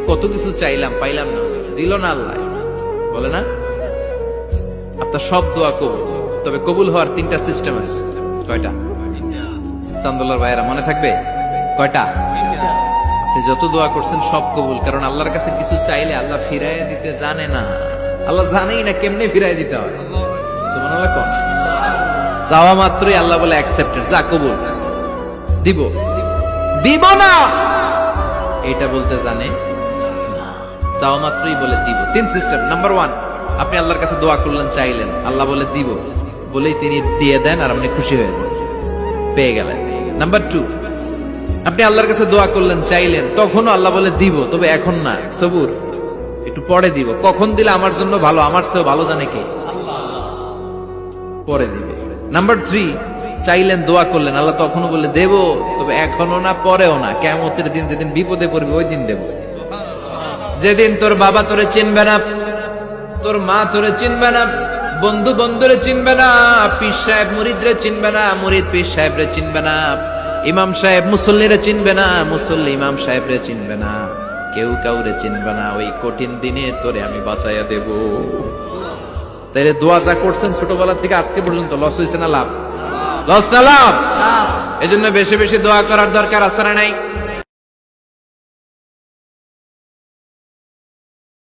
কত কিছু চাইলাম, পাইলাম না, দিল না আল্লাহ, বলে না? আপনার সব দোয়া কবুল, তবে কবুল হওয়ার 3টা সিস্টেম আছে। কয়টা? চান্দোলার ভাইয়েরা মনে থাকবে? কয়টা? আপনি যত দোয়া করছেন সব কবুল, কারণ আল্লাহর কাছে কিছু চাইলে আল্লাহ ফিরাইয়া দিতে জানে না। আল্লাহ জানেই না কেমনে ফিরাই দিতে হয়। সুবহানাল্লাহ কোন? চাওয়া মাত্রই আল্লাহ বলে অ্যাকসেপ্টেড, যা কবুল, দিব দিব না এটা বলতে জানে না। চাওয়া মাত্রই বলে দিব। 3 সিস্টেম। নাম্বার 1, আপনি আল্লাহর কাছে দোয়া করলেন, চাইলেন, আল্লাহ বলে দিব, বলেই তিনি দিয়ে দেন আর আপনি খুশি হয়ে যান, পেয়ে গেলেন। নাম্বার 2, আপনি আল্লাহর কাছে দোয়া করলেন, চাইলেন, তখনও আল্লাহ বলে দিব, তবে এখন না, সবুর, একটু পরে দিব। কখন দিলে আমার জন্য ভালো, আমার চেয়েও ভালো জানে কে? পরে দিবে। নাম্বার 3, চাইলেন, দোয়া করলেন, আল্লাহ তখনও বলে দেব, তবে এখনো না, পরেও না, কিয়ামতের দিন যেদিন বিপদে পড়বি ওই দিন দেব। যেদিন তোর বাবা তোরে চিনবে না, তোর মা তোরে চিনবে না, বন্ধু বন্ধুরে চিনবে না, পীর সাহেব মুরিদরে চিনবে না, মুরিদ পীর সাহেবরে চিনবে না, ইমাম সাহেব মুসল্লিরে চিনবে না, মুসল্লি ইমাম সাহেবরে চিনবে না, কেউ কাউরে চিনবে না। ওই কঠিন দিনে তোরে আমি বাঁচাইয়া দেব। তাইলে দোয়া যা করছেন ছোটবেলা থেকে আজকে পর্যন্ত, লস হয়েছে না লাভ? লস না লাভ? এজন্য বেশি বেশি দোয়া করার দরকার আছে না নাই?